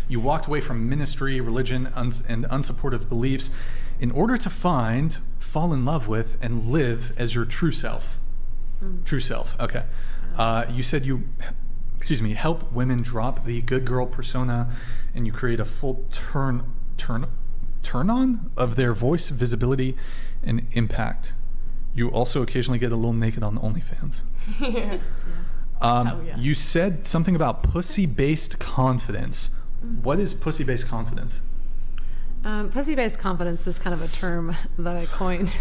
You walked away from ministry, religion, and unsupportive beliefs in order to find, fall in love with, and live as your true self. True self. Okay. You said you help women drop the good girl persona, and you create a full turn on of their voice, visibility, and impact. You also occasionally get a little naked on OnlyFans. Yeah. You said something about pussy-based confidence. What is pussy-based confidence? Pussy-based confidence is kind of a term that I coined,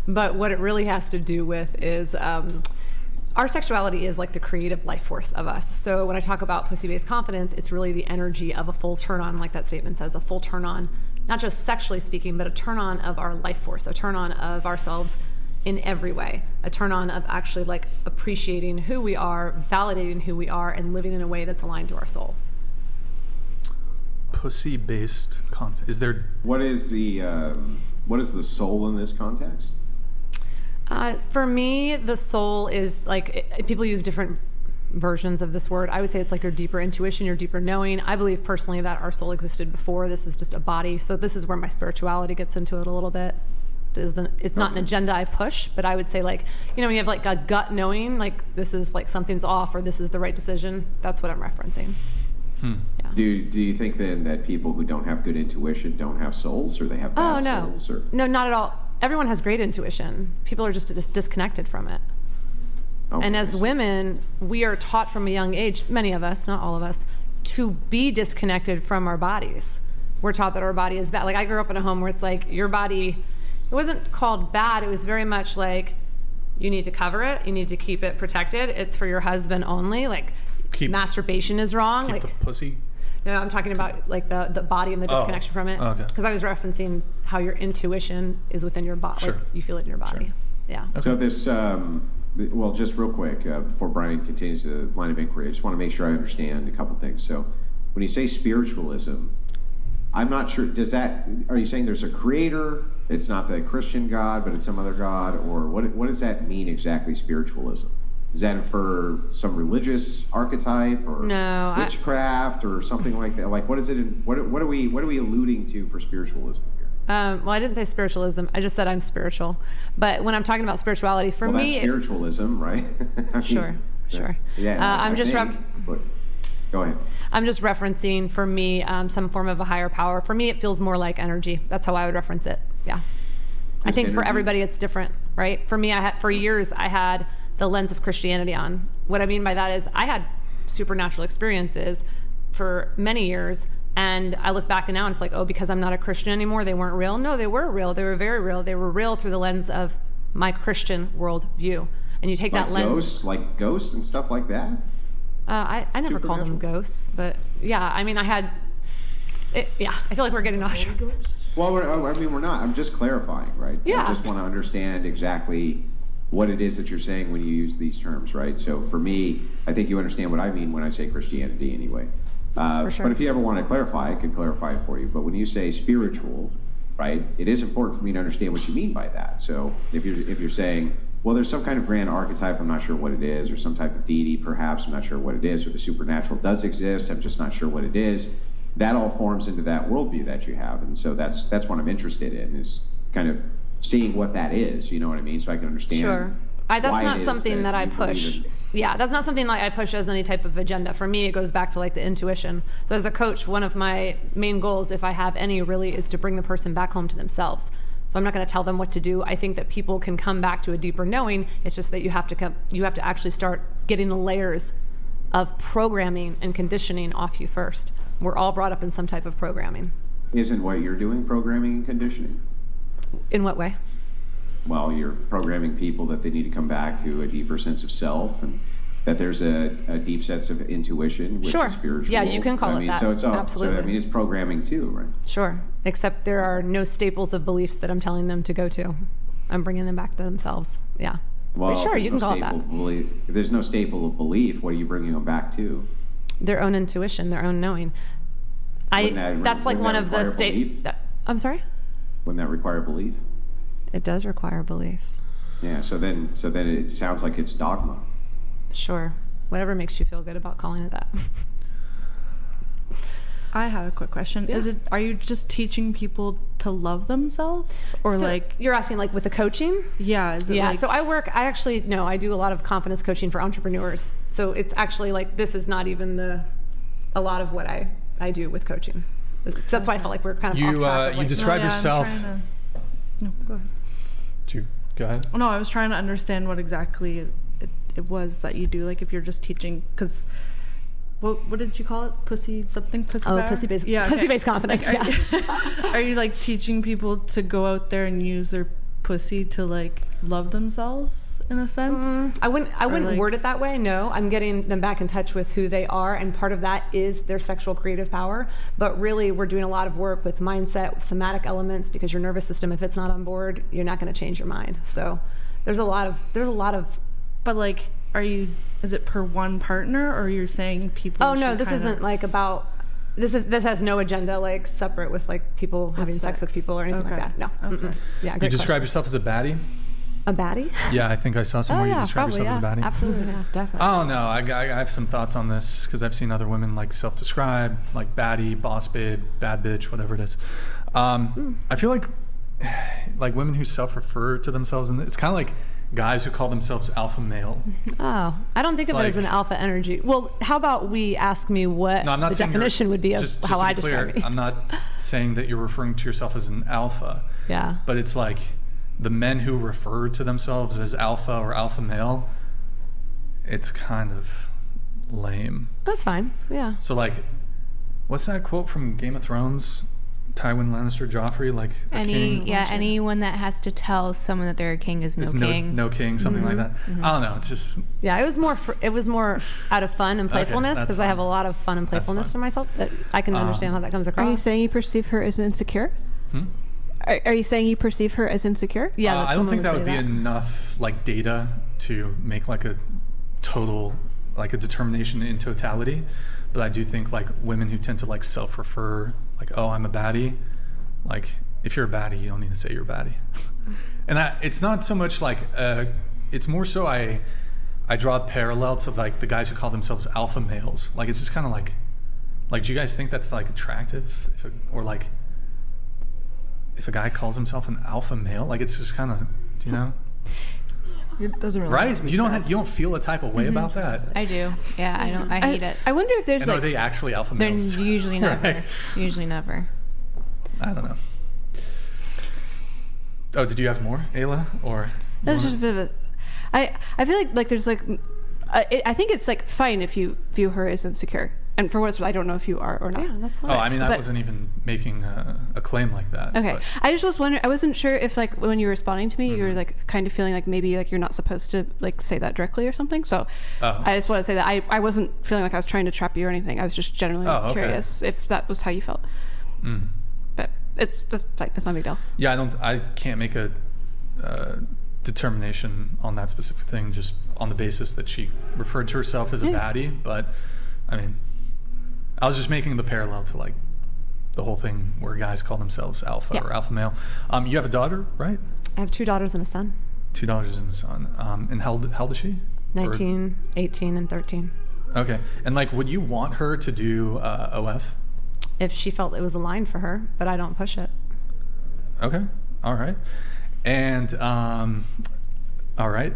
but what it really has to do with is our sexuality is like the creative life force of us. So when I talk about pussy-based confidence, it's really the energy of a full turn-on, like that statement says, a full turn-on, not just sexually speaking, but a turn-on of our life force, a turn-on of ourselves in every way, a turn-on of actually like appreciating who we are, validating who we are, and living in a way that's aligned to our soul. Pussy-based confidence. Is there? What is the soul in this context? For me, the soul is like, people use different versions of this word. I would say it's like your deeper intuition, your deeper knowing. I believe personally that our soul existed before. This is just a body. So this is where my spirituality gets into it a little bit. It's not an agenda I push, but I would say, like, when you have like a gut knowing, like this is like something's off or this is the right decision. That's what I'm referencing. Yeah. Do you think then that people who don't have good intuition don't have souls, or they have bad souls? Or? No, not at all. Everyone has great intuition. People are just disconnected from it. Okay. And as women, we are taught from a young age, many of us, not all of us, to be disconnected from our bodies. We're taught that our body is bad. Like, I grew up in a home where it's like, your body, it wasn't called bad. It was very much like, you need to cover it. You need to keep it protected. It's for your husband only. Like, masturbation is wrong. Keep like the pussy. No, I'm talking about like the body and the disconnection from it. Okay. Because I was referencing how your intuition is within your body. Sure. Like, you feel it in your body. Sure. Yeah. Okay. So this, well, just real quick, before Brian continues the line of inquiry, I just want to make sure I understand a couple things. So when you say spiritualism, I'm not sure, are you saying there's a creator? It's not the Christian God, but it's some other God? Or what does that mean exactly, spiritualism? Is that for some religious archetype or witchcraft or something like that? Like, what is it? What are we alluding to for spiritualism here? Well, I didn't say spiritualism. I just said I'm spiritual. But when I'm talking about spirituality, for me, that's spiritualism, right? Sure. Yeah. Go ahead. I'm just referencing, for me, some form of a higher power. For me, it feels more like energy. That's how I would reference it. Yeah. I think for everybody, it's different, right? For me, for years, I had the lens of Christianity on. What I mean by that is I had supernatural experiences for many years, and I look back now and it's like, oh, because I'm not a Christian anymore, they weren't real. No, they were real. They were very real. They were real through the lens of my Christian worldview. And you take that lens. Ghosts and stuff like that? I never called them ghosts, but yeah, I mean, I feel like we're getting off. Well, we're not. I'm just clarifying, right? Yeah. I just want to understand exactly what it is that you're saying when you use these terms, right? So for me, I think you understand what I mean when I say Christianity anyway. For sure. But if you ever want to clarify, I can clarify it for you. But when you say spiritual, right, it is important for me to understand what you mean by that. So if you're saying, well, there's some kind of grand archetype, I'm not sure what it is, or some type of deity, perhaps, I'm not sure what it is, or the supernatural does exist, I'm just not sure what it is, that all forms into that worldview that you have. And so that's what I'm interested in, is kind of seeing what that is, you know what I mean? So I can understand. Sure. That's not something that I push. Yeah, that's not something like I push as any type of agenda. For me, it goes back to like the intuition. So as a coach, one of my main goals, if I have any really, is to bring the person back home to themselves. So I'm not going to tell them what to do. I think that people can come back to a deeper knowing. It's just that you have to actually start getting the layers of programming and conditioning off you first. We're all brought up in some type of programming. Isn't what you're doing programming and conditioning? In what way? Well, you're programming people that they need to come back to a deeper sense of self, and that there's a deep sense of intuition, which is spiritual. Yeah, you can call it that. So it's absolutely. So, it's programming too, right? Sure, except there are no staples of beliefs that I'm telling them to go to. I'm bringing them back to themselves. Yeah. Well, sure, you can call it that. If there's no staple of belief, what are you bringing them back to? Their own intuition, their own knowing. That's like one of the I'm sorry? Wouldn't that require belief? It does require belief. Yeah, so then it sounds like it's dogma. Sure. Whatever makes you feel good about calling it that. I have a quick question. Yeah. Are you just teaching people to love themselves, or So like? you're asking like with the coaching? Yeah. Is it Yeah. like, So I do a lot of confidence coaching for entrepreneurs. So it's actually like, this is not even a lot of what I do with coaching. So that's why I felt like we're kind of off track of, You like, describe I'm yourself. trying to- No, go ahead. Go ahead. Oh, no, I was trying to understand what exactly it was that you do. Like if you're just teaching, because what did you call it? Pussy power? Pussy-based, Yeah, okay. pussy-based confidence. Are you like teaching people to go out there and use their pussy to like love themselves in a sense? I wouldn't like- word it that way. No, I'm getting them back in touch with who they are, and part of that is their sexual creative power. But really, we're doing a lot of work with mindset, with somatic elements, because your nervous system, if it's not on board, you're not going to change your mind. So there's a lot of. But like, is it per one partner, or you're saying people? Oh no, should this kinda- isn't like about. This has no agenda like separate with like people having sex with people or anything Okay. like that. No. Okay. Yeah. You Great describe question. yourself as a baddie? A baddie? Yeah, I think I saw somewhere you describe probably, yourself as a baddie. Absolutely, yeah, definitely. I don't know. I have some thoughts on this because I've seen other women like self-describe, like baddie, boss babe, bad bitch, whatever it is. I feel like women who self-refer to themselves, and it's kind of like guys who call themselves alpha male. Oh, I don't think It's of it as like- an alpha energy. Well, how about we ask me what No, I'm not the saying you're- definition would be of just how to I be clear, describe me. I'm not saying that you're referring to yourself as an alpha, Yeah. but it's like the men who refer to themselves as alpha or alpha male, it's kind of lame. That's fine. Yeah. So like, what's that quote from Game of Thrones? Tywin Lannister, Joffrey, like a king anyone that has to tell someone that they're a king is no is king. no king, something like that. I don't know. It's just Yeah, it was more out of fun and playfulness, that's because I have a fine. lot of fun and playfulness to fine. myself. That I can understand how that comes across. Are you saying you perceive her as insecure? Are you saying you perceive her as insecure? Yeah, I don't think that would be say enough like data to make like a total like a determination in totality. But I do think like women who tend to like self-refer, like, oh, I'm a baddie. Like, if you're a baddie, you don't need to say you're a baddie. And it's not so much like, it's more so I draw a parallel to like the guys who call themselves alpha males. Like, it's just kind of like, do you guys think that's like attractive? Or like, if a guy calls himself an alpha male, like it's just kind of, you know? It doesn't really. Right? have to be You said. don't feel a type of way about that. I do. Yeah, I hate it. I wonder if there's And are like they actually alpha They're males? usually never. Right. Usually never. I don't know. Oh, did you have more, Ayla? Or that's just a bit of a. I feel like there's like I think it's like fine if you view her as insecure, and for what it's worth, I don't know if you are or not. Yeah, that's fine. Oh, I mean, I But- wasn't even making a claim like that. Okay, but- I just was wondering. I wasn't sure if like when you were responding to me, you Mm-hmm. were like kind of feeling like maybe like you're not supposed to like say that directly or something. So Oh. I just want to say that I wasn't feeling like I was trying to trap you or anything. I was just generally Oh, okay. curious if that was how you felt. Mm. But that's fine. It's not a big deal. Yeah, I can't make a determination on that specific thing just on the basis that she referred to herself as a Yeah. baddie. But I mean, I was just making the parallel to like the whole thing where guys call themselves alpha Yeah. or alpha male. You have a daughter, right? I have 2 daughters and a son, $2 in the son. And how old is she? 19, 18, and 13. Okay. And like, would you want her to do OF? If she felt it was aligned for her, but I don't push it. Okay. All right. And all right.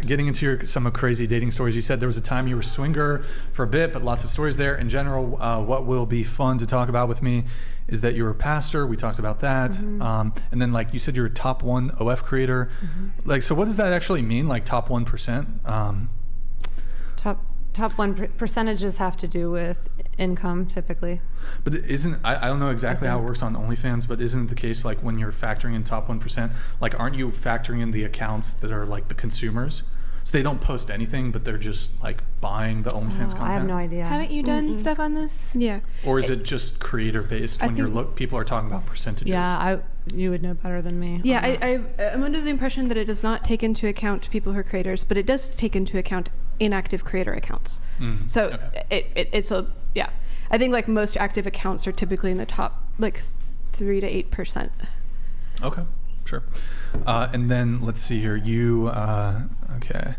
Getting into some crazy dating stories, you said there was a time you were swinger for a bit, but lots of stories there. In general, what will be fun to talk about with me is that you're a pastor. We talked about that. Mm-hmm. And then like you said, you're a top 1 OF creator. Like, so what does that actually mean? Like top 1%? Top 1 percentages have to do with income typically. But I don't know exactly how it works on OnlyFans, but isn't it the case like when you're factoring in top 1%, like aren't you factoring in the accounts that are like the consumers? So they don't post anything, but they're just like buying the OnlyFans content? I have no idea. Haven't you done stuff on this? Yeah. Or is it just creator based when people are talking about percentages? Yeah, you would know better than me. Yeah, on that. I'm under the impression that it does not take into account people who are creators, but it does take into account inactive creator accounts. So okay. it's a, yeah. I think like most active accounts are typically in the top like 3 to 8%. Okay, sure. And then let's see here. You, okay.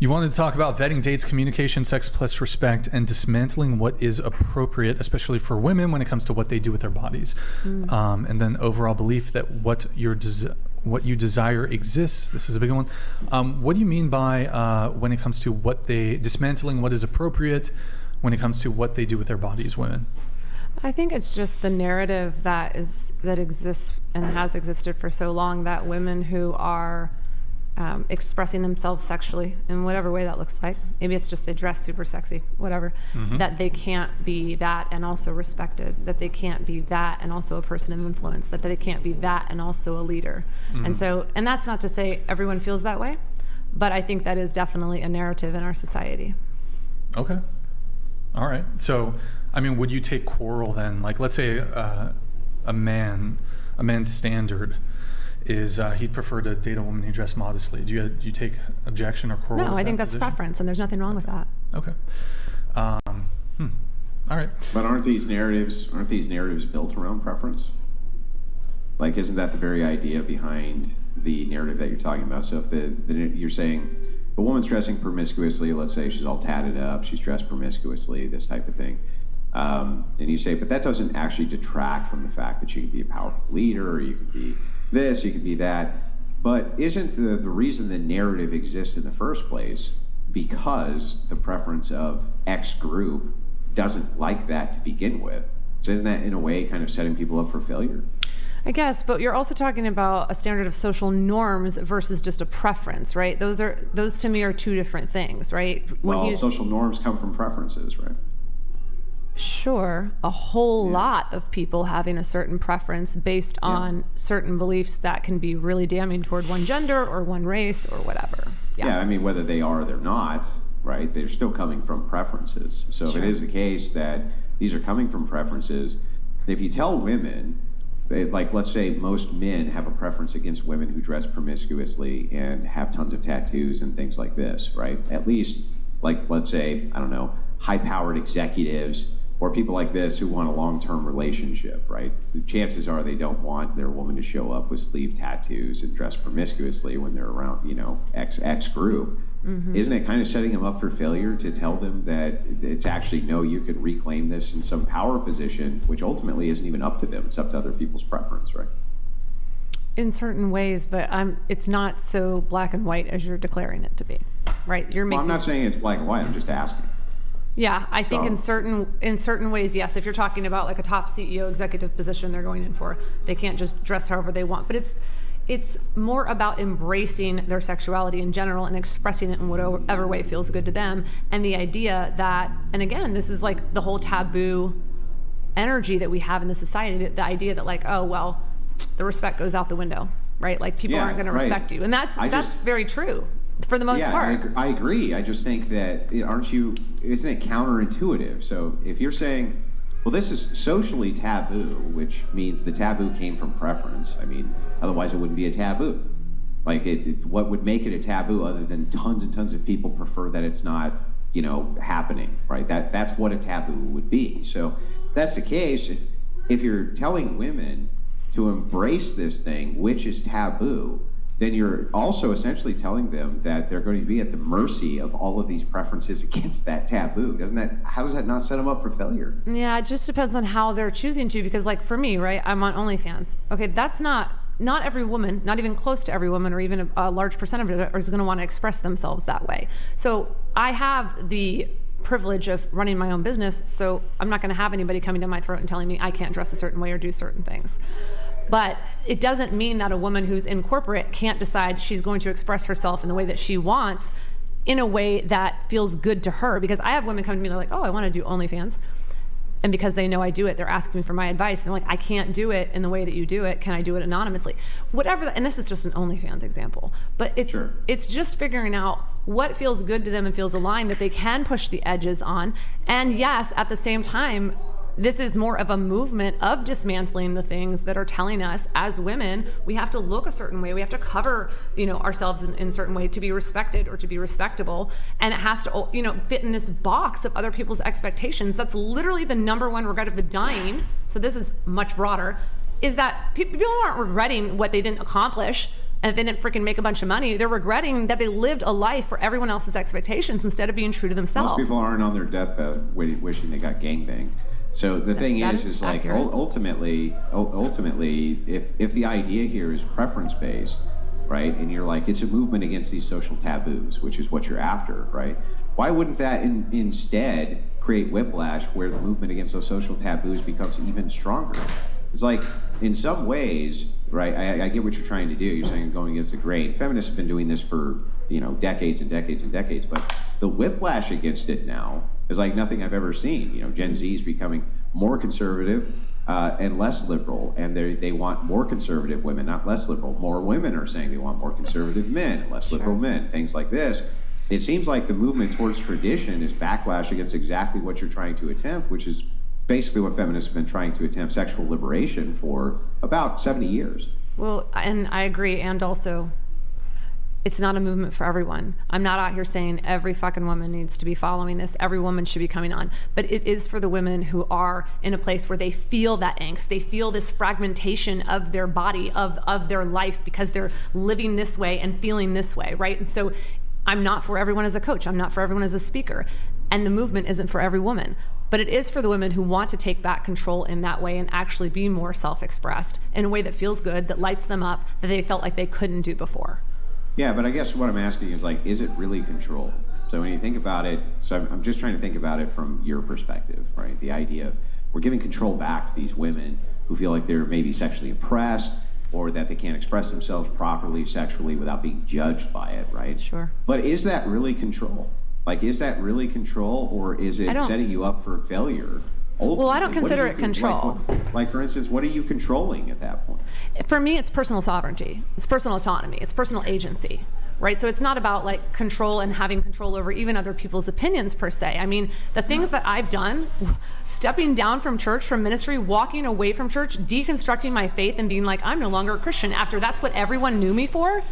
You wanted to talk about vetting dates, communication, sex plus respect, and dismantling what is appropriate, especially for women when it comes to what they do with their bodies. And then overall belief that what you desire exists. This is a big one. What do you mean by when it comes to dismantling what is appropriate when it comes to what they do with their bodies, women? I think it's just the narrative that exists and has existed for so long, that women who are expressing themselves sexually in whatever way that looks like, maybe it's just they dress super sexy, whatever, that they can't be that and also respected, that they can't be that and also a person of influence, that they can't be that and also a leader. And that's not to say everyone feels that way, but I think that is definitely a narrative in our society. Okay. All right. So, I mean, would you take quarrel then? Like, let's say a man's standard is he'd prefer to date a woman who dressed modestly. Do you take objection or quarrel? No, I think that's preference, and there's nothing wrong with that. Okay. All right. But aren't these narratives built around preference? Like, isn't that the very idea behind the narrative that you're talking about? So if you're saying a woman's dressing promiscuously, let's say she's all tatted up, she's dressed promiscuously, this type of thing, and you say, but that doesn't actually detract from the fact that you can be a powerful leader, or you can be this, you can be that. But isn't the reason the narrative exists in the first place because the preference of X group doesn't like that to begin with? So isn't that in a way kind of setting people up for failure? I guess, but you're also talking about a standard of social norms versus just a preference, right? Those to me are two different things, right? Social norms come from preferences, right? Sure, a whole lot of people having a certain preference based on certain beliefs that can be really damning toward one gender or one race or whatever. Yeah, I mean, whether they are or they're not, right? They're still coming from preferences. So if it is the case that these are coming from preferences, if you tell women, like, let's say most men have a preference against women who dress promiscuously and have tons of tattoos and things like this, right? At least, like, let's say, I don't know, high-powered executives or people like this who want a long-term relationship, right? The chances are they don't want their woman to show up with sleeve tattoos and dress promiscuously when they're around, X group. Isn't it kind of setting them up for failure to tell them that it's actually, no, you could reclaim this in some power position, which ultimately isn't even up to them. It's up to other people's preference, right? In certain ways, but it's not so black and white as you're declaring it to be, right? I'm not saying it's black and white. I'm just asking. Yeah, I think in certain ways, yes. If you're talking about like a top CEO executive position they're going in for, they can't just dress however they want. But it's more about embracing their sexuality in general and expressing it in whatever way feels good to them. And the idea that, and again, this is like the whole taboo energy that we have in the society, the idea that like, oh, well, the respect goes out the window, right? Like people aren't going to respect you. And that's very true. For the most part. I agree. I just think that, isn't it counterintuitive? So if you're saying, well, this is socially taboo, which means the taboo came from preference. I mean, otherwise it wouldn't be a taboo. Like, what would make it a taboo other than tons and tons of people prefer that it's not, happening, right? That's what a taboo would be. So if that's the case, if you're telling women to embrace this thing, which is taboo, then you're also essentially telling them that they're going to be at the mercy of all of these preferences against that taboo. How does that not set them up for failure? Yeah, it just depends on how they're choosing to, because like for me, right, I'm on OnlyFans. Okay, that's not every woman, not even close to every woman or even a large percent of it is going to want to express themselves that way. So I have the privilege of running my own business, so I'm not going to have anybody coming down my throat and telling me I can't dress a certain way or do certain things. But it doesn't mean that a woman who's in corporate can't decide she's going to express herself in the way that she wants, in a way that feels good to her. Because I have women come to me, they're like, oh, I want to do OnlyFans. And because they know I do it, they're asking me for my advice. And I'm like, I can't do it in the way that you do it. Can I do it anonymously? Whatever. And this is just an OnlyFans example. But it's just figuring out what feels good to them and feels aligned that they can push the edges on. And yes, at the same time, this is more of a movement of dismantling the things that are telling us as women we have to look a certain way, we have to cover ourselves in a certain way to be respected or to be respectable, and it has to fit in this box of other people's expectations. That's literally the number one regret of the dying. So this is much broader, is that people aren't regretting what they didn't accomplish. and if they didn't freaking make a bunch of money, they're regretting that they lived a life for everyone else's expectations instead of being true to themselves. Most people aren't on their deathbed wishing they got gangbanged. So the thing is like ultimately, if the idea here is preference based, right, and you're like, it's a movement against these social taboos, which is what you're after, right? Why wouldn't that instead create whiplash where the movement against those social taboos becomes even stronger? It's like, in some ways, right, I get what you're trying to do. You're saying going against the grain. Feminists have been doing this for, decades and decades and decades, but the whiplash against it now is like nothing I've ever seen. Gen Z is becoming more conservative and less liberal, and they want more conservative women, not less liberal. More women are saying they want more conservative men, less liberal men, things like this. It seems like the movement towards tradition is backlash against exactly what you're trying to attempt, which is basically what feminists have been trying to attempt, sexual liberation, for about 70 years. Well, and I agree, and also, it's not a movement for everyone. I'm not out here saying every fucking woman needs to be following this, every woman should be coming on, but it is for the women who are in a place where they feel that angst, they feel this fragmentation of their body, of their life, because they're living this way and feeling this way, right? And so I'm not for everyone as a coach, I'm not for everyone as a speaker, and the movement isn't for every woman. But it is for the women who want to take back control in that way and actually be more self-expressed in a way that feels good, that lights them up, that they felt like they couldn't do before. Yeah, but I guess what I'm asking is, like, is it really control? So when you think about it, I'm just trying to think about it from your perspective, right? The idea of we're giving control back to these women who feel like they're maybe sexually oppressed, or that they can't express themselves properly sexually without being judged by it, right? Sure. But is that really control? Like, is that really control, or is it setting you up for failure? Ultimately, well, I don't consider it control. Like, for instance, what are you controlling at that point? For me, it's personal sovereignty. It's personal autonomy. It's personal agency, right? So it's not about like control and having control over even other people's opinions per se. I mean, the things that I've done, stepping down from church, from ministry, walking away from church, deconstructing my faith and being like, I'm no longer a Christian after that's what everyone knew me for.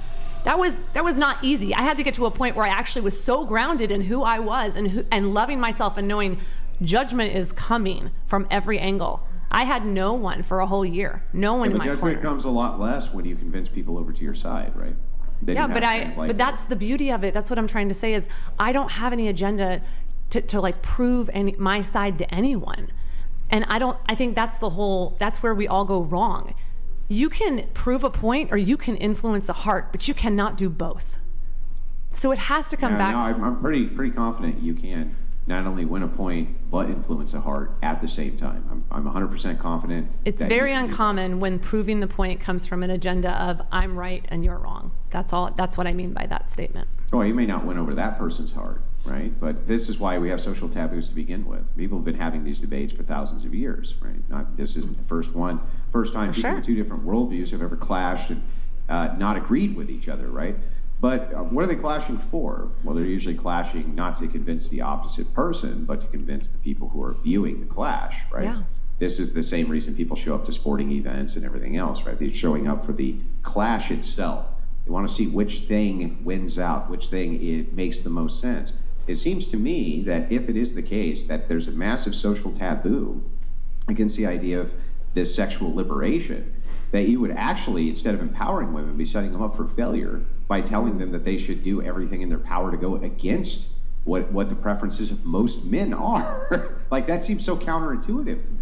That was not easy. I had to get to a point where I actually was so grounded in who I was and loving myself and knowing judgment is coming from every angle. I had no one for a whole year. No one in my corner. Judgment comes a lot less when you convince people over to your side, right? But that's the beauty of it. That's what I'm trying to say is I don't have any agenda to like prove my side to anyone. And I think that's where we all go wrong. You can prove a point or you can influence a heart, but you cannot do both. So it has to come back. No, I'm pretty confident you can not only win a point, but influence a heart at the same time. I'm 100% confident. It's very uncommon when proving the point comes from an agenda of I'm right and you're wrong. That's all. That's what I mean by that statement. Well, you may not win over that person's heart, right? But this is why we have social taboos to begin with. People have been having these debates for thousands of years, right? This isn't the first time people with two different worldviews have ever clashed and not agreed with each other, right? But what are they clashing for? Well, they're usually clashing not to convince the opposite person, but to convince the people who are viewing the clash, right? Yeah. This is the same reason people show up to sporting events and everything else, right? They're showing up for the clash itself. They want to see which thing wins out, which thing it makes the most sense. It seems to me that if it is the case that there's a massive social taboo against the idea of this sexual liberation, that you would actually, instead of empowering women, be setting them up for failure by telling them that they should do everything in their power to go against what the preferences of most men are. Like, that seems so counterintuitive to me.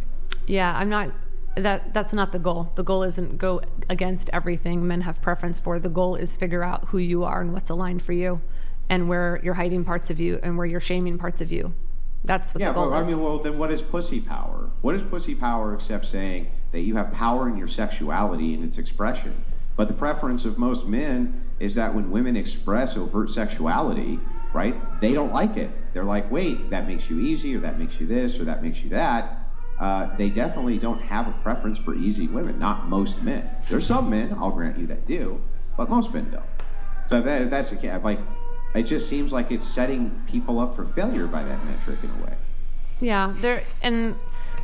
Yeah, that's not the goal. The goal isn't go against everything men have preference for. The goal is figure out who you are and what's aligned for you and where you're hiding parts of you and where you're shaming parts of you. That's what the goal is. Yeah, well, then what is pussy power? What is pussy power except saying that you have power in your sexuality and its expression? But the preference of most men is that when women express overt sexuality, right, they don't like it. They're like, wait, that makes you easy, or that makes you this, or that makes you that. They definitely don't have a preference for easy women, not most men. There's some men, I'll grant you, that do, but most men don't. So that's the case. Like, it just seems like it's setting people up for failure by that metric in a way. Yeah, and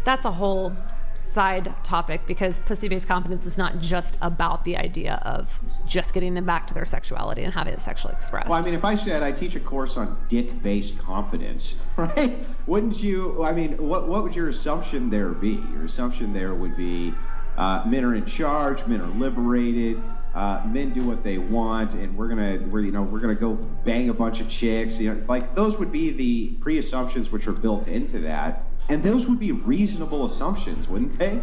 that's a whole side topic, because pussy-based confidence is not just about the idea of just getting them back to their sexuality and having it sexually expressed. Well, I mean, if I said I teach a course on dick-based confidence, right? Wouldn't you, I mean, what would your assumption there be? Your assumption there would be men are in charge, men are liberated, men do what they want, and we're gonna go bang a bunch of chicks. Like those would be the pre-assumptions which are built into that, and those would be reasonable assumptions, wouldn't they?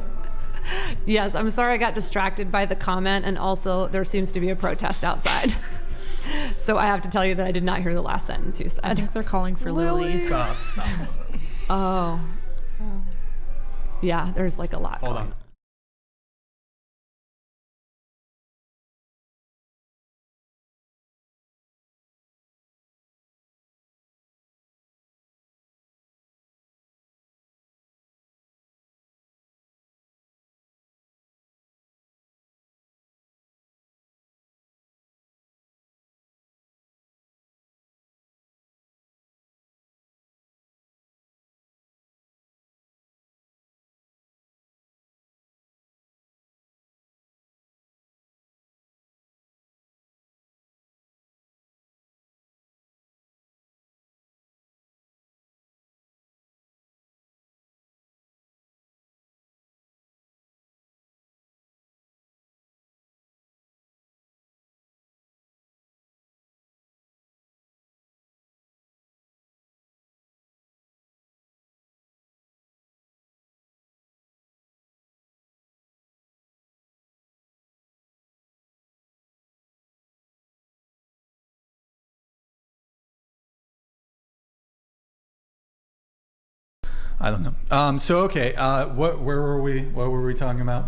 Yes, I'm sorry I got distracted by the comment, and also there seems to be a protest outside. So I have to tell you that I did not hear the last sentence you said. I think they're calling for Lily. Stop. Oh. Yeah, there's like a lot. Hold going on. I don't know. So okay, where were we? What were we talking about?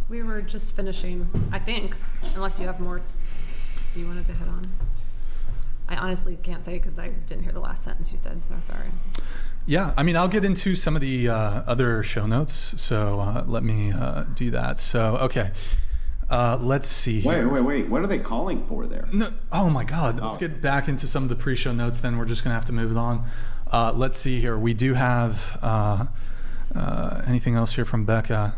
We were just finishing, I think, unless you have more you wanted to hit on. I honestly can't say because I didn't hear the last sentence you said, so sorry. Yeah, I mean, I'll get into some of the other show notes, so let me do that. So, okay, let's see here. Wait. What are they calling for there? No, oh my God, let's get back into some of the pre-show notes, then we're just going to have to move it on. Let's see here. We do have anything else here from Becca.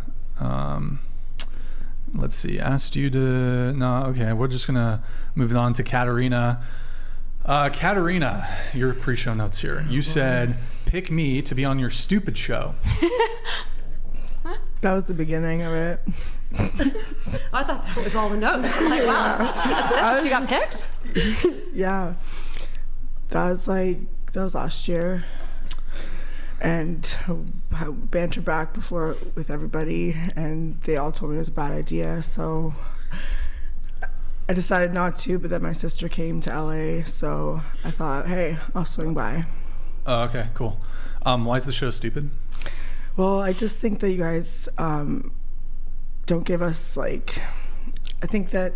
Let's see. Asked you to... No, okay. We're just going to move it on to Katerina. Katerina, your pre-show notes here. You said, pick me to be on your stupid show. That was the beginning of it. I thought that was all the notes. I'm like, wow, that's it? She got picked? Yeah. That was last year. And I bantered back before with everybody, and they all told me it was a bad idea. So I decided not to, but then my sister came to LA, so I thought, hey, I'll swing by. Oh, okay, cool. Why is the show stupid? Well, I just think that you guys don't give us, I think that...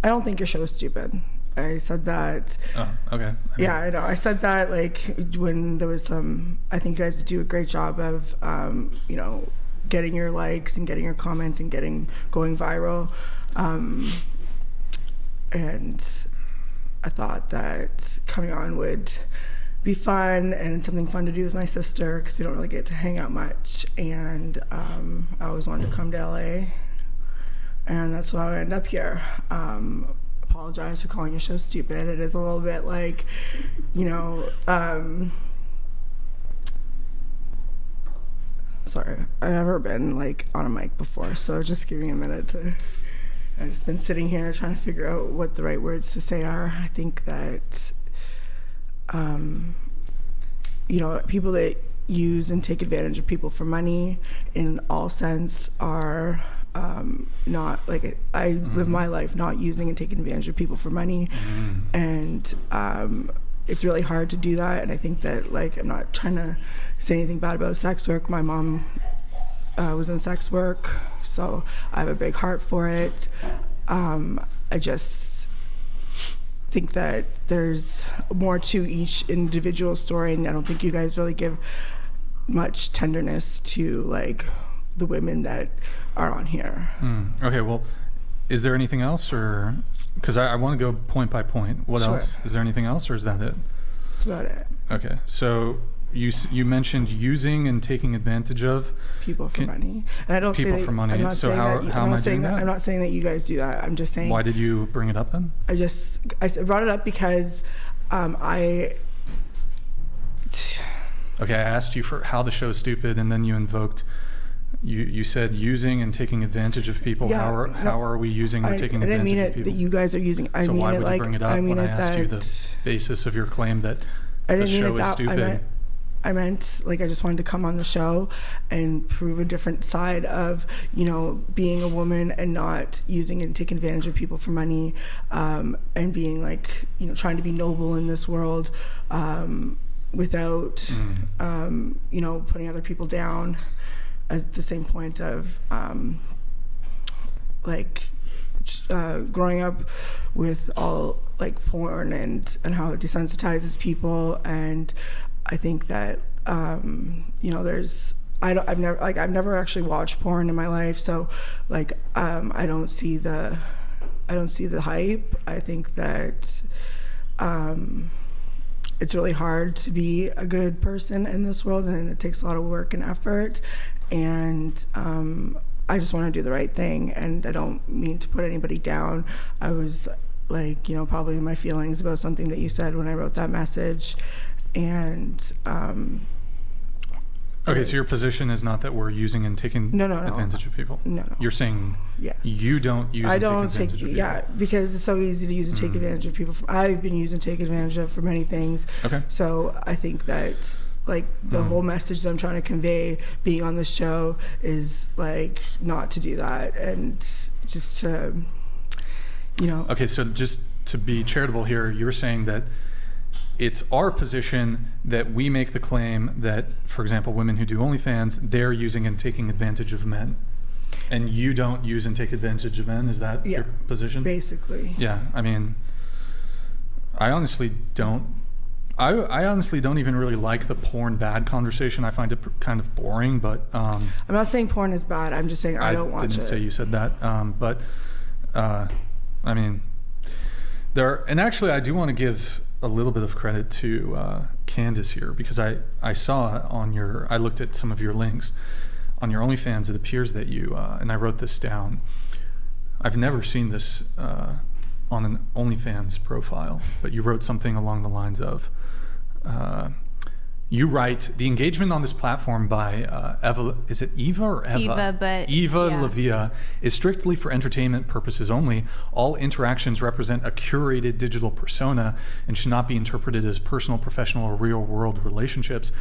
I don't think your show is stupid. I said that. Oh, okay. Yeah, I know. I said that when there was some. I think you guys do a great job of, getting your likes and getting your comments and going viral. And I thought that coming on would be fun and something fun to do with my sister because we don't really get to hang out much. And I always wanted to come to LA. And that's why I ended up here. Apologize for calling your show stupid. It is a little bit sorry, I've never been on a mic before, so just give me a minute I've just been sitting here trying to figure out what the right words to say are. I think that, people that use and take advantage of people for money in all sense are not I live my life not using and taking advantage of people for money, and it's really hard to do that. And I think that I'm not trying to say anything bad about sex work. My mom was in sex work, so I have a big heart for it. I just think that there's more to each individual story, and I don't think you guys really give much tenderness to the women that are on here. Okay, well, is there anything else, or because I want to go point by point? What Sure. else? Is there anything else, or is that it? That's about it. Okay, so you mentioned using and taking advantage of People for money, and I don't people say that, for money. I'm not So saying how that, am I doing that? I'm not saying that you guys do that. I'm just saying. Why did you bring it up then? I brought it up because Okay, I asked you for how the show is stupid, and then you invoked. You said using and taking advantage of people. Yeah, How are we using or taking I didn't advantage mean of it people? that you guys are using. I So mean why it would like you bring it up I mean when I it asked that you the basis of your claim that I the didn't mean show it is that stupid? I meant like I just wanted to come on the show and prove a different side of, you know, being a woman and not using and taking advantage of people for money, and being like, you know, trying to be noble in this world, without you know, putting other people down. At the same point of like growing up with all like porn and how it desensitizes people, and I think that you know, I've never actually watched porn in my life, so like I don't see the hype. I think that it's really hard to be a good person in this world, and it takes a lot of work and effort, and I just want to do the right thing, and I don't mean to put anybody down. I was like, you know, probably in my feelings about something that you said when I wrote that message, and Okay, so your position is not that we're using and taking No. advantage of people. No. You're saying yes. you don't use I and don't take advantage of people. yeah, because it's so easy to use and take advantage of people. I've been used and taken advantage of for many things. Okay. So I think that like the whole message that I'm trying to convey being on this show is like not to do that, and just to, you know. Okay, so just to be charitable here, you're saying that it's our position that we make the claim that, for example, women who do OnlyFans, they're using and taking advantage of men. And you don't use and take advantage of men? Is that your position? Basically. Yeah, I mean, I honestly don't even really like the porn bad conversation. I find it kind of boring, but... I'm not saying porn is bad. I'm just saying I don't watch it. I didn't say you said that. But, I mean, and actually I do want to give a little bit of credit to Candace here, because I saw I looked at some of your links on your OnlyFans. It appears that you, and I wrote this down, I've never seen this on an OnlyFans profile, but you wrote something along the lines of, you write, the engagement on this platform by Eva, is it Eva or Eva? Eva, but Eva yeah. Lavia is strictly for entertainment purposes only. All interactions represent a curated digital persona and should not be interpreted as personal, professional, or real-world relationships.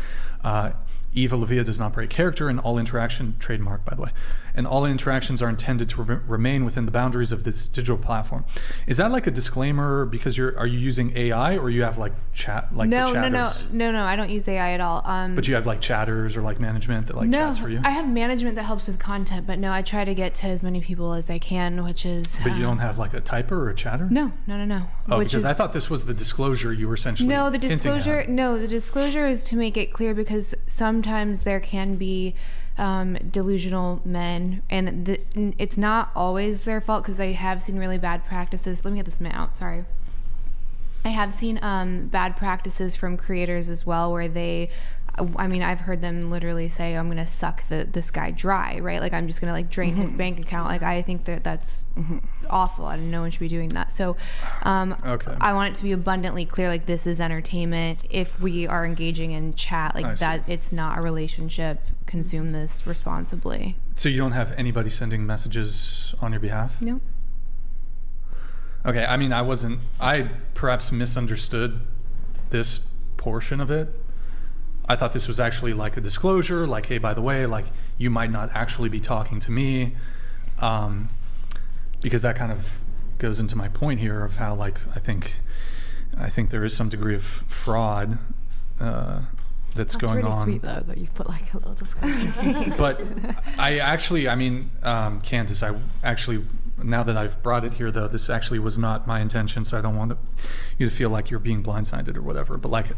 Eva Lavia does not break character, and all interaction, trademark by the way, and all interactions are intended to remain within the boundaries of this digital platform. Is that like a disclaimer because are you using AI, or you have like chat, like the chatters? No, I don't use AI at all. But you have like chatters or like management that like chats for you? I have management that helps with content, but no, I try to get to as many people as I can, which is... But you don't have like a typer or a chatter? No. Oh, because I thought this was the disclosure you were essentially the disclosure is to make it clear, because sometimes there can be delusional men, and it's not always their fault, because I have seen really bad practices. Let me get this minute out, sorry. I have seen bad practices from creators as well, where I've heard them literally say, I'm gonna suck this guy dry, right? Like, I'm just gonna like drain his bank account. Like, I think that's awful, and no one should be doing that. So okay. I want it to be abundantly clear, like, this is entertainment. If we are engaging in chat, like that, it's not a relationship. Consume this responsibly. So you don't have anybody sending messages on your behalf? No. Okay, I mean, I perhaps misunderstood this portion of it. I thought this was actually like a disclosure, like, hey, by the way, like, you might not actually be talking to me, because that kind of goes into my point here of how, like, I think there is some degree of fraud that's going on. That's pretty sweet, though, that you put like a little disclosure. But Candace, now that I've brought it here, though, this actually was not my intention, so I don't want you to feel like you're being blindsided or whatever. But like,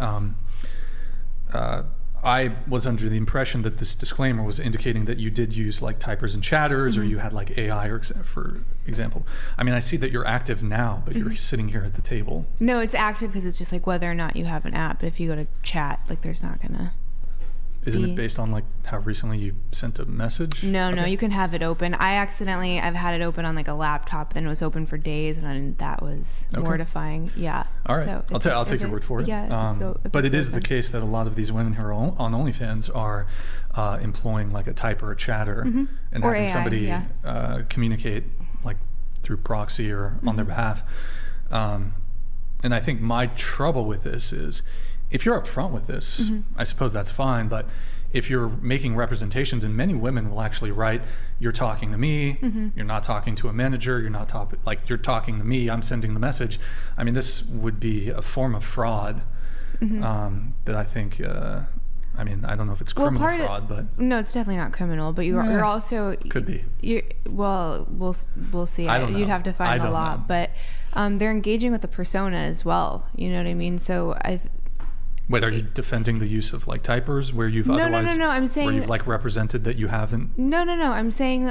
I was under the impression that this disclaimer was indicating that you did use like typers and chatters, or you had like AI, for example. I mean, I see that you're active now, but you're sitting here at the table. No, it's active because it's just like whether or not you have an app. But if you go to chat, like, there's not gonna... Isn't it based on like how recently you sent a message? No, you can have it open. I've had it open on like a laptop, then it was open for days, and that was mortifying. Yeah. All right. So I'll take your word for it. Yeah. But it is the case that a lot of these women who are on OnlyFans are employing like a typer or a chatter and or having AI, somebody communicate like through proxy or on their behalf. And I think my trouble with this is, if you're upfront with this, I suppose that's fine. But if you're making representations, and many women will actually write, "You're talking to me. You're not talking to a manager. You're not you're talking to me. I'm sending the message." I mean, this would be a form of fraud that I think. I mean, I don't know if it's criminal fraud, but no, it's definitely not criminal. But you're also could be. We'll see. I don't know. You'd have to find the law, but they're engaging with the persona as well. You know what I mean? So Wait, are you defending the use of like typers where you've otherwise? No. I'm saying where you've like represented that you haven't. No. I'm saying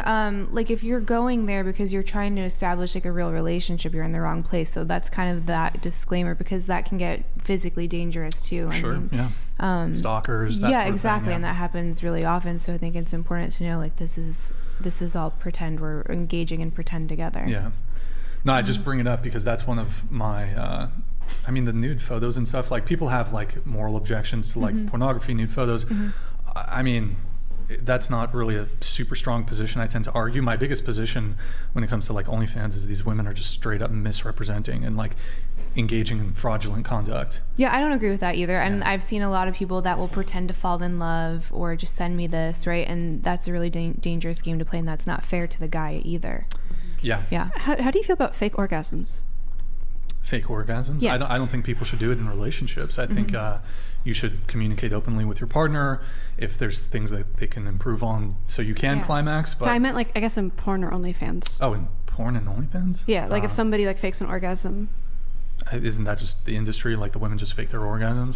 like if you're going there because you're trying to establish like a real relationship, you're in the wrong place. So that's kind of that disclaimer, because that can get physically dangerous too. Sure. I mean, yeah. Stalkers. That yeah, sort of exactly, thing, and that happens really often. So I think it's important to know like this is all pretend. We're engaging in pretend together. Yeah. No, I just bring it up because that's one of my. I mean, the nude photos and stuff, like people have like moral objections to like pornography, nude photos. I mean, that's not really a super strong position I tend to argue. My biggest position when it comes to like OnlyFans is these women are just straight up misrepresenting and like engaging in fraudulent conduct. Yeah, I don't agree with that either. And I've seen a lot of people that will pretend to fall in love or just send me this, right? And that's a really dangerous game to play, and that's not fair to the guy either. Yeah. Yeah. How do you feel about fake orgasms? Fake orgasms? Yeah. I don't think people should do it in relationships. I think you should communicate openly with your partner if there's things that they can improve on so you can climax. But So I meant like, I guess in porn or OnlyFans. Oh, in porn and OnlyFans? Yeah, like if somebody like fakes an orgasm. Isn't that just the industry? Like the women just fake their orgasms?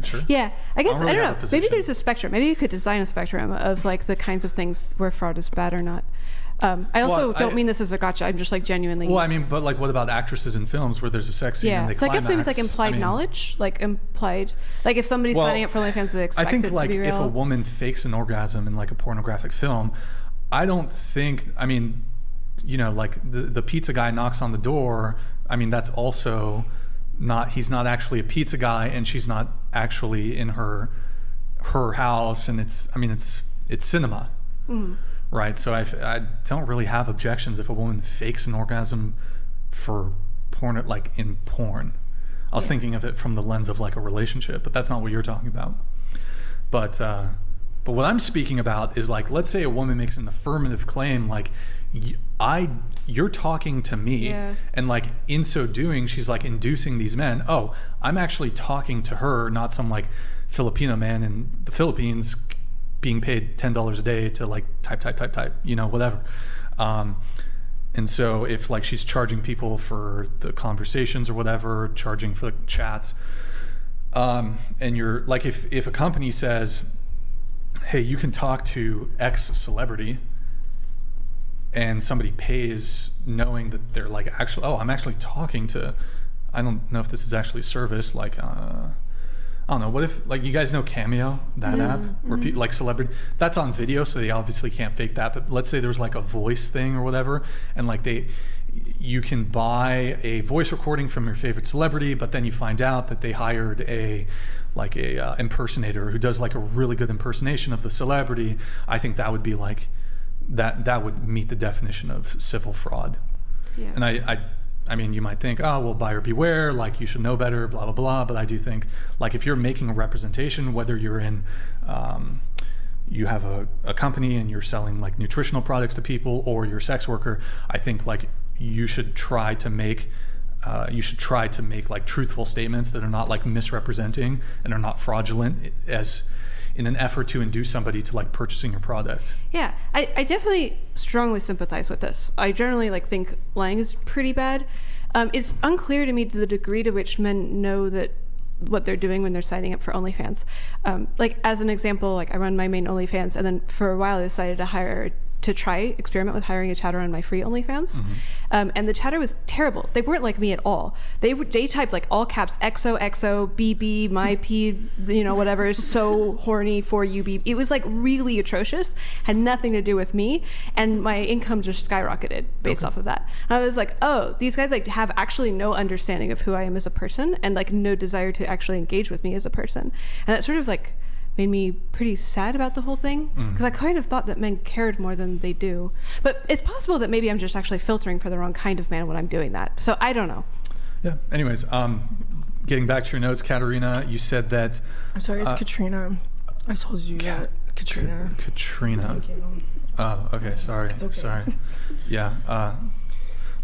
Sure. Yeah, I guess, really I don't have a know. position. Maybe there's a spectrum. Maybe you could design a spectrum of like the kinds of things where fraud is bad or not. I also don't mean this as a gotcha. I'm just like genuinely. Well, I mean, but like, what about actresses in films where there's a sex scene and they so climax? I guess maybe it's like implied knowledge, like implied, like if somebody's signing up for OnlyFans, they expect I think it like to be real. if a woman fakes an orgasm in like a pornographic film, I don't think. I mean, you know, like the pizza guy knocks on the door. I mean, that's also not. He's not actually a pizza guy, and she's not actually in her house, and it's. I mean, it's cinema. Right, so I don't really have objections if a woman fakes an orgasm for porn, like in porn. I was thinking of it from the lens of like a relationship, but that's not what you're talking about. But what I'm speaking about is like, let's say a woman makes an affirmative claim, like, you're talking to me, and like in so doing, she's like inducing these men. Oh, I'm actually talking to her, not some like Filipino man in the Philippines being paid $10 a day to like type, you know, whatever. And so if like she's charging people for the conversations or whatever, charging for the chats, and you're like, if a company says, hey, you can talk to X celebrity, and somebody pays knowing that they're like, actually, oh, I'm actually talking to, I don't know if this is actually a service, like, I don't know, what if, like, you guys know Cameo, that app, where people, like, celebrity, that's on video, so they obviously can't fake that, but let's say there's, like, a voice thing or whatever, and, like, you can buy a voice recording from your favorite celebrity, but then you find out that they hired a impersonator who does, like, a really good impersonation of the celebrity. I think that would be, like, that would meet the definition of civil fraud. Yeah. And I mean, you might think, oh, well, buyer beware, like you should know better, blah, blah, blah. But I do think, like, if you're making a representation, whether you're in, you have a company and you're selling like nutritional products to people, or you're a sex worker, I think like you should try to make like truthful statements that are not like misrepresenting and are not fraudulent, as in an effort to induce somebody to like purchasing your product. Yeah, I definitely strongly sympathize with this. I generally like think lying is pretty bad. It's unclear to me to the degree to which men know that what they're doing when they're signing up for OnlyFans. Like as an example, like I run my main OnlyFans, and then for a while I decided to hire to experiment with hiring a chatter on my free OnlyFans. And the chatter was terrible. They weren't like me at all. They typed like all caps XOXO BB my P, you know, whatever, so horny for you BB. It was like really atrocious, had nothing to do with me, and my income just skyrocketed based off of that. And I was like, oh, these guys like have actually no understanding of who I am as a person, and like no desire to actually engage with me as a person. And that sort of like made me pretty sad about the whole thing, because I kind of thought that men cared more than they do. But it's possible that maybe I'm just actually filtering for the wrong kind of man when I'm doing that. So I don't know. Yeah. Anyways, getting back to your notes, Katerina, you said that. I'm sorry, it's Katrina. I told you that. Katrina. Katrina. Thank you. Oh, okay. Sorry. It's okay. Sorry. Yeah.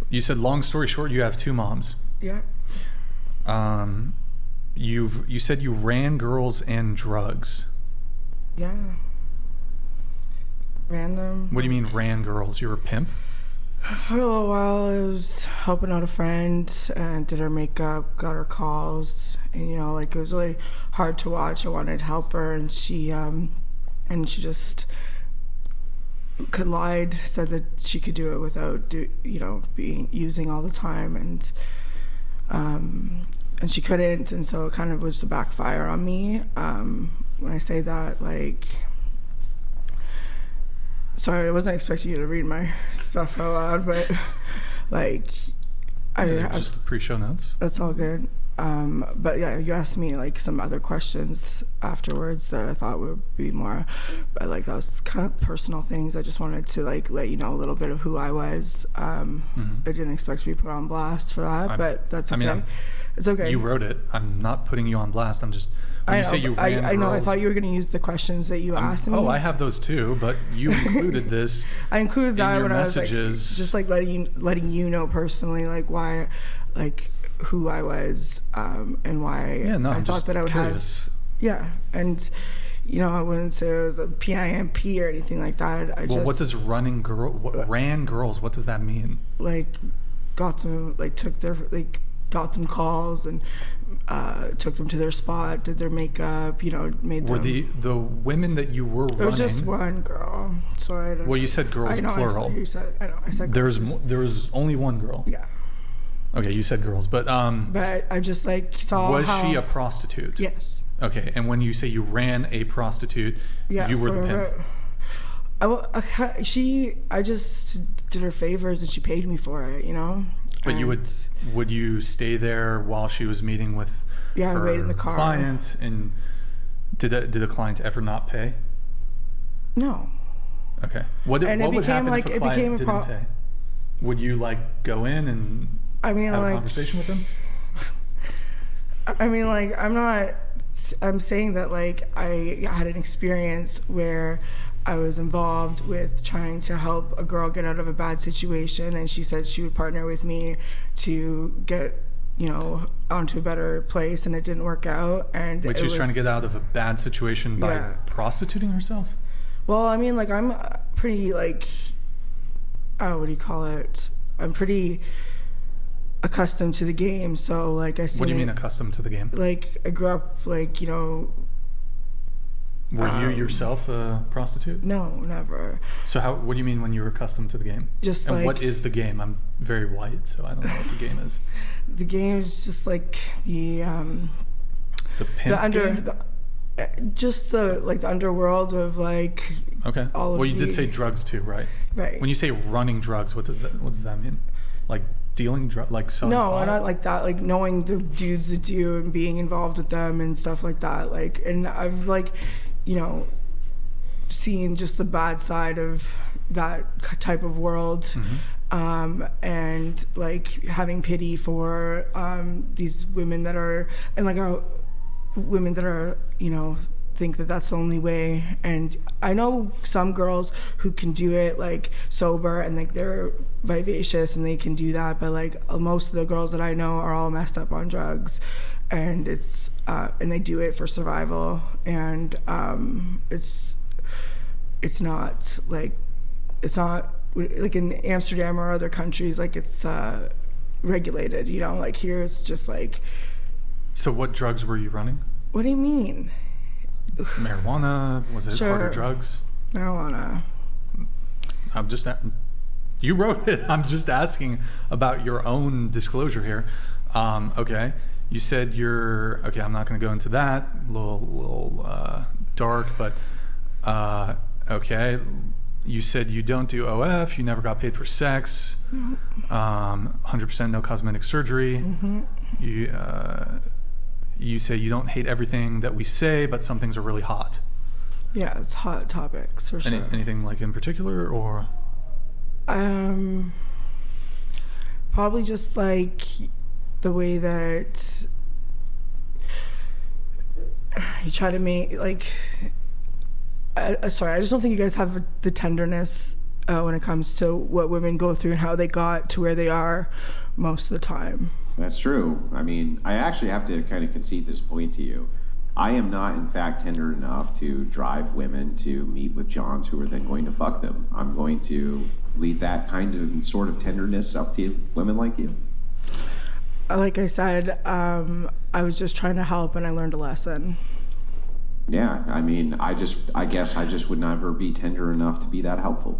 You said, long story short, you have 2 moms. Yeah. You said you ran girls and drugs. Yeah. Ran them. What do you mean ran girls? You were a pimp? For a little while, I was helping out a friend and did her makeup, got her calls, and you know, like it was really hard to watch. I wanted to help her, and she just lied, said that she could do it without being using all the time, and she couldn't, and so it kind of was a backfire on me. When I say that, like, sorry, I wasn't expecting you to read my stuff out loud, but like, Just the pre-show notes. That's all good. But yeah, you asked me like some other questions afterwards that I thought would be more, but like that was kind of personal things. I just wanted to like let you know a little bit of who I was. I didn't expect to be put on blast for that, but that's okay. I mean, it's okay. You wrote it. I'm not putting you on blast. I'm just. When you say you ran I know. girls, I thought you were going to use the questions that you asked me. Oh, I have those too, but you included this. I included that when messages. I was like, just like letting you know personally, like why, like who I was, and why I thought that I would curious. have. Yeah, and you know, I wouldn't say it was a PIMP or anything like that. What does ran girls? What does that mean? Like, got them got them calls and took them to their spot, did their makeup, made them. Were the women that you were running? It was just one girl. Sorry. Well, you said girls plural. I said girls. There was only one girl. Yeah. Okay, you said girls, but I just like saw. Was she a prostitute? Yes. Okay, and when you say you ran a prostitute, you were the pimp. I just did her favors and she paid me for it, But would you stay there while she was meeting with her wait in the car. Client? And did the client ever not pay? No. Okay. What would happen if a client didn't pay? Would you like go in and have a conversation with them? I mean, like, I'm saying that like I had an experience where I was involved with trying to help a girl get out of a bad situation, and she said she would partner with me to get, onto a better place, and it didn't work out. And she was trying to get out of a bad situation by prostituting herself? Well, I mean, like, I'm pretty, like, what do you call it? I'm pretty accustomed to the game, so, like, I see. What do you mean accustomed to the game? Like, I grew up, like, Were you yourself a prostitute? No, never. So what do you mean when you were accustomed to the game? What is the game? I'm very white, so I don't know what the game is. The game is just like the pimp game? Just the underworld of like. Okay. Well, you did say drugs too, right? Right. When you say running drugs, what does that mean? Like dealing drugs, like selling? No, pot? not like that. Like knowing the dudes that do and being involved with them and stuff like that. Like, and I've like, seen just the bad side of that type of world. Mm-hmm. And like having pity for these women that are, and like women that are, think that that's the only way. And I know some girls who can do it like sober and like they're vivacious and they can do that, but like most of the girls that I know are all messed up on drugs, and it's and they do it for survival, and it's not like in Amsterdam or other countries, like it's regulated, like here it's just like. So what drugs were you running? What do you mean? Marijuana? Was it harder drugs? Marijuana. I'm just you wrote it. I'm just asking about your own disclosure here. Okay, you said you're okay. I'm not going to go into that. A little dark, but okay. You said you don't do OF. You never got paid for sex. 100% no cosmetic surgery. You say you don't hate everything that we say, but some things are really hot. Yeah, it's hot topics for sure. Anything like in particular, or? Probably just like the way that you try to make like. Sorry, I just don't think you guys have the tenderness when it comes to what women go through and how they got to where they are most of the time. That's true. I mean, I actually have to kind of concede this point to you. I am not, in fact, tender enough to drive women to meet with Johns who are then going to fuck them. I'm going to leave that kind of sort of tenderness up to women like you. Like I said, I was just trying to help, and I learned a lesson. Yeah, I mean, I guess I just would never be tender enough to be that helpful.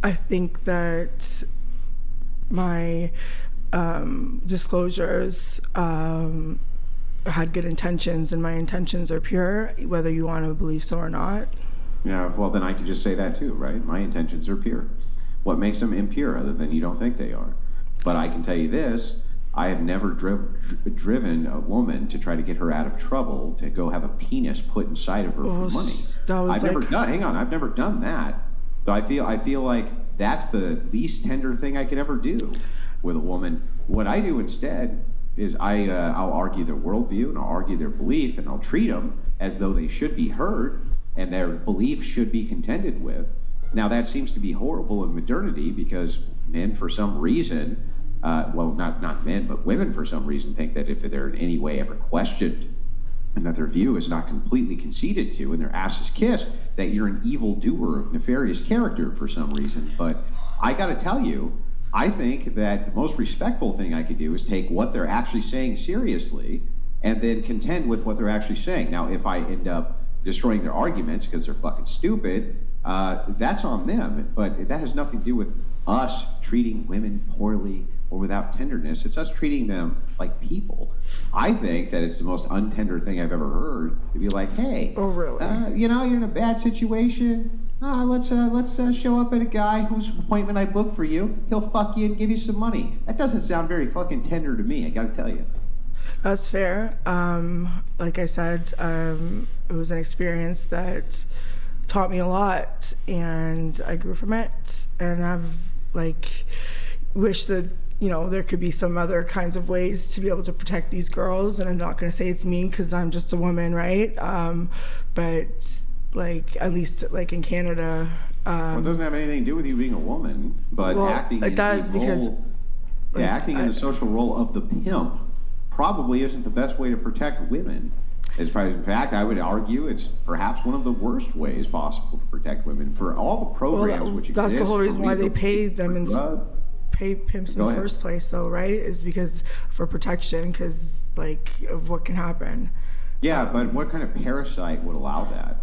I think that my disclosures had good intentions, and my intentions are pure, whether you want to believe so or not. Yeah, well, then I could just say that too, right? My intentions are pure. What makes them impure other than you don't think they are? But I can tell you this, I have never driven a woman to try to get her out of trouble to go have a penis put inside of her for money. I've never done that. So I feel like that's the least tender thing I could ever do with a woman. What I do instead is I'll argue their worldview, and I'll argue their belief, and I'll treat them as though they should be heard and their belief should be contended with. Now that seems to be horrible in modernity because men, for some reason, well, not men, but women for some reason think that if they're in any way ever questioned and that their view is not completely conceded to and their ass is kissed, that you're an evil doer of nefarious character for some reason. But I got to tell you, I think that the most respectful thing I could do is take what they're actually saying seriously and then contend with what they're actually saying. Now, if I end up destroying their arguments because they're fucking stupid, that's on them. But that has nothing to do with us treating women poorly or without tenderness. It's us treating them like people. I think that it's the most untender thing I've ever heard to be like, hey, oh really? You're in a bad situation. Let's show up at a guy whose appointment I booked for you. He'll fuck you and give you some money. That doesn't sound very fucking tender to me, I gotta tell you. That's fair. Like I said, it was an experience that taught me a lot, and I grew from it. And I've wished that there could be some other kinds of ways to be able to protect these girls. And I'm not going to say it's me because I'm just a woman, right? But at least in Canada. Well, it doesn't have anything to do with you being a woman, but acting in the social role of the pimp probably isn't the best way to protect women. In fact, I would argue it's perhaps one of the worst ways possible to protect women for all the programs which exist. That's the whole reason why they pay them pay pimps in the first place, though, right? Is because for protection, because of what can happen. Yeah, but what kind of parasite would allow that?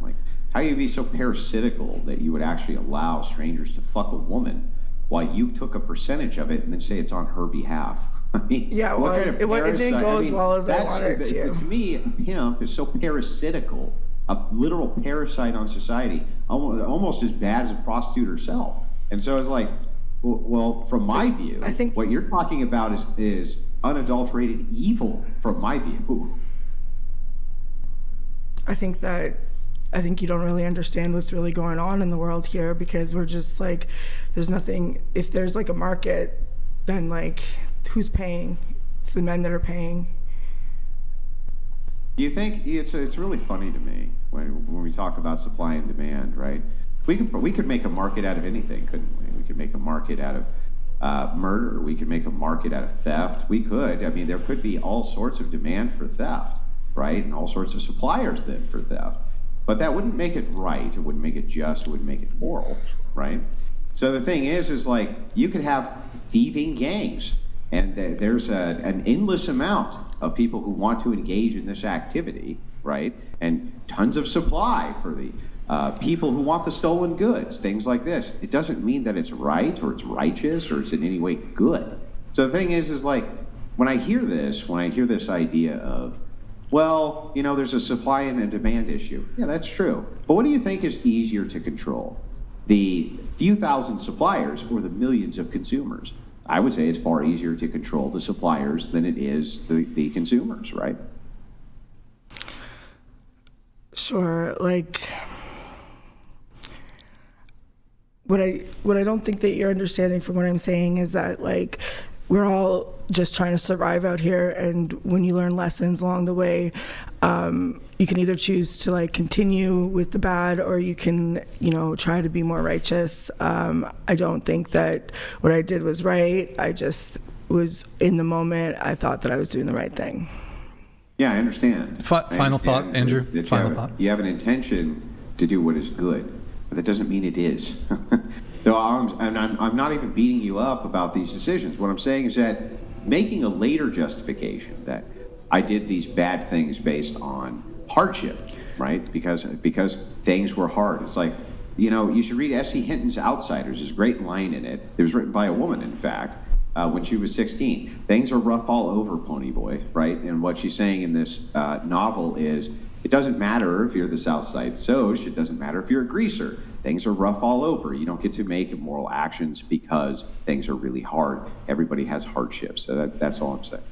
How you be so parasitical that you would actually allow strangers to fuck a woman while you took a percentage of it and then say it's on her behalf? I mean, yeah, well, it didn't go as well as I wanted it to. To me, a pimp is so parasitical, a literal parasite on society, almost as bad as a prostitute herself. And so it's well, from my view, I think what you're talking about is unadulterated evil from my view. I think you don't really understand what's really going on in the world here, because we're just there's nothing. If there's a market, then who's paying? It's the men that are paying. Do you think it's really funny to me when we talk about supply and demand, right? We could make a market out of anything, couldn't we? We could make a market out of murder. We could make a market out of theft. We could. I mean, there could be all sorts of demand for theft, right? And all sorts of suppliers then for theft. But that wouldn't make it right. It wouldn't make it just. It wouldn't make it moral, right? So the thing is you could have thieving gangs, and there's an endless amount of people who want to engage in this activity, right? And tons of supply for the people who want the stolen goods, things like this. It doesn't mean that it's right or it's righteous or it's in any way good. So the thing is like, when I hear this idea of, well, you know, there's a supply and a demand issue. Yeah, that's true. But what do you think is easier to control? The few thousand suppliers or the millions of consumers? I would say it's far easier to control the suppliers than it is the consumers, right? Sure. Like, what I don't think that you're understanding from what I'm saying is that, like, we're all just trying to survive out here, and when you learn lessons along the way, you can either choose to like continue with the bad, or you can, you know, try to be more righteous. I don't think that what I did was right. I just was in the moment. I thought that I was doing the right thing. Yeah, I understand. Final thought, Andrew. Final thought. You have an intention to do what is good, but that doesn't mean it is. So I'm not even beating you up about these decisions. What I'm saying is that making a later justification that I did these bad things based on hardship, right? Because things were hard. It's like, you know, you should read S.E. Hinton's Outsiders. There's a great line in it. It was written by a woman, in fact, when she was 16. Things are rough all over, Pony Boy, right? And what she's saying in this novel is, it doesn't matter if you're the Southside Soch. It doesn't matter if you're a greaser. Things are rough all over. You don't get to make immoral actions because things are really hard. Everybody has hardships. So that's all I'm saying.